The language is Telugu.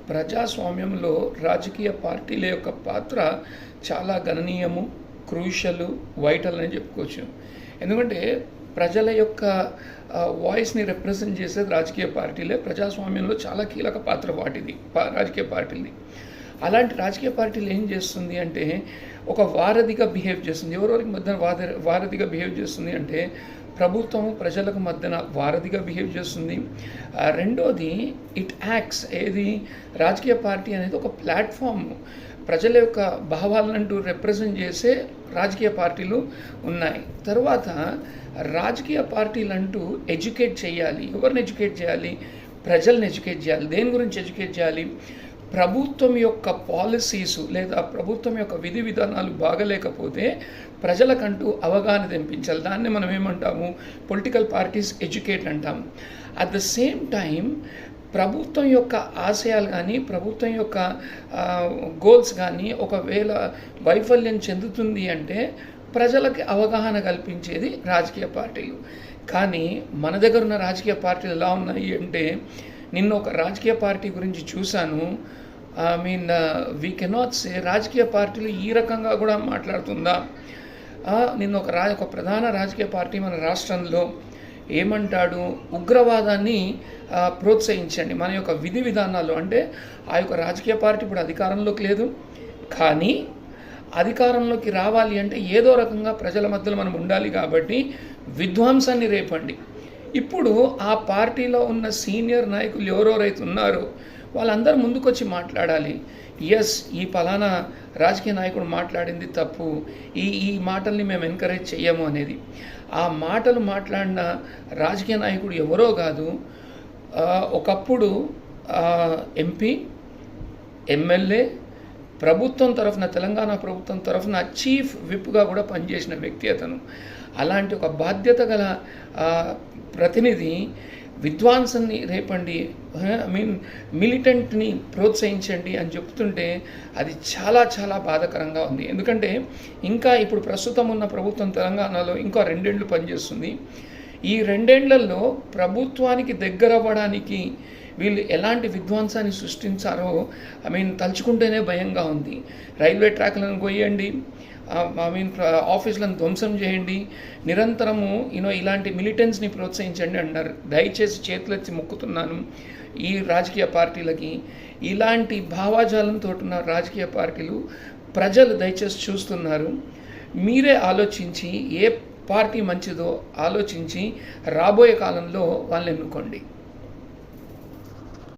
ప్రజాస్వామ్యంలో రాజకీయ పార్టీల యొక్క పాత్ర చాలా గణనీయము, క్రూషియల్, వైటల్ అని చెప్పుకోవచ్చు. ఎందుకంటే ప్రజల యొక్క వాయిస్ని రిప్రజెంట్ చేసేది రాజకీయ పార్టీలే. ప్రజాస్వామ్యంలో చాలా కీలక పాత్ర వాటిది రాజకీయ పార్టీలది. అలాంటి రాజకీయ పార్టీలు ఏం చేస్తుంది అంటే ఒక వారధిగా బిహేవ్ చేస్తుంది. ఎవరెవరికి మధ్యన వారధిగా బిహేవ్ చేస్తుంది అంటే ప్రభుత్వం ప్రజలకు మధ్యన వారధిగా బిహేవ్ చేస్తుంది. రెండోది ఇట్ యాక్ట్స్ రాజకీయ పార్టీ అనేది ఒక ప్లాట్ఫామ్. ప్రజల యొక్క భావాలంటూ రిప్రజెంట్ చేసే రాజకీయ పార్టీలు ఉన్నాయి. తర్వాత రాజకీయ పార్టీలు అంటూ ఎడ్యుకేట్ చేయాలి. ఎవరిని ఎడ్యుకేట్ చేయాలి? ప్రజల్ని ఎడ్యుకేట్ చేయాలి. దేని గురించి ఎడ్యుకేట్ చేయాలి? ప్రభుత్వం యొక్క పాలసీసు లేదా ప్రభుత్వం యొక్క విధి విధానాలు బాగలేకపోతే ప్రజలకంటూ అవగాహన తెంపించాలి. దాన్ని మనం ఏమంటాము? పొలిటికల్ పార్టీస్ ఎడ్యుకేట్ అంటాం. అట్ ద సేమ్ టైం ప్రభుత్వం యొక్క ఆశయాలు కానీ ప్రభుత్వం యొక్క గోల్స్ కానీ ఒకవేళ వైఫల్యం చెందుతుంది అంటే ప్రజలకి అవగాహన కల్పించేది రాజకీయ పార్టీలు. కానీ మన దగ్గర ఉన్న రాజకీయ పార్టీలు ఎలా ఉన్నాయి అంటే, నిన్న ఒక రాజకీయ పార్టీ గురించి చూశాను. వీ కెనాట్ సే రాజకీయ పార్టీలు ఈ రకంగా కూడా మాట్లాడుతుందా. నిన్న ఒక ప్రధాన రాజకీయ పార్టీ మన రాష్ట్రంలో ఏమంటాడు? ఉగ్రవాదాన్ని ప్రోత్సహించండి మన యొక్క విధి విధానాలు. అంటే ఆ యొక్క రాజకీయ పార్టీ ఇప్పుడు అధికారంలోకి లేదు, కానీ అధికారంలోకి రావాలి అంటే ఏదో రకంగా ప్రజల మధ్యలో మనం ఉండాలి. కాబట్టి విధ్వంసాన్ని రేపండి. ఇప్పుడు ఆ పార్టీలో ఉన్న సీనియర్ నాయకులు ఎవరెవరైతే ఉన్నారో వాళ్ళందరూ ముందుకొచ్చి మాట్లాడాలి. ఎస్, ఈ పలానా రాజకీయ నాయకుడు మాట్లాడింది తప్పు, ఈ మాటల్ని మేము ఎంకరేజ్ చెయ్యము అనేది. ఆ మాటలు మాట్లాడిన రాజకీయ నాయకుడు ఎవరో కాదు, ఒకప్పుడు ఎంపీ, ఎమ్మెల్యే, ప్రభుత్వం తరఫున తెలంగాణ ప్రభుత్వం తరఫున చీఫ్ విప్గా కూడా పనిచేసిన వ్యక్తి అతను. అలాంటి ఒక బాధ్యత గల ప్రతినిధి విద్వాంసాన్ని రేపండి, మిలిటెంట్ని ప్రోత్సహించండి అని చెప్తుంటే అది చాలా చాలా బాధాకరంగా ఉంది. ఎందుకంటే ఇంకా ఇప్పుడు ప్రస్తుతం ఉన్న ప్రభుత్వం తెలంగాణలో ఇంకా 2 ఏళ్ళు పనిచేస్తుంది. ఈ 2 ఏళ్లలో ప్రభుత్వానికి దగ్గర అవ్వడానికి వీళ్ళు ఎలాంటి విధ్వంసాన్ని సృష్టించారో తలుచుకుంటేనే భయంగా ఉంది. రైల్వే ట్రాక్లను కొయ్యండి, ఆఫీసులను ధ్వంసం చేయండి, నిరంతరము ఇలాంటి మిలిటెంట్స్ని ప్రోత్సహించండి అన్నారు. దయచేసి చేతులెత్తి మొక్కుతున్నాను ఈ రాజకీయ పార్టీలకి. ఇలాంటి భావాజాలంతో ఉన్న రాజకీయ పార్టీలు ప్రజలు దయచేసి చూస్తున్నారు. మీరే ఆలోచించి ఏ పార్టీ మంచిదో ఆలోచించి రాబోయే కాలంలో వాళ్ళని ఎన్నుకోండి.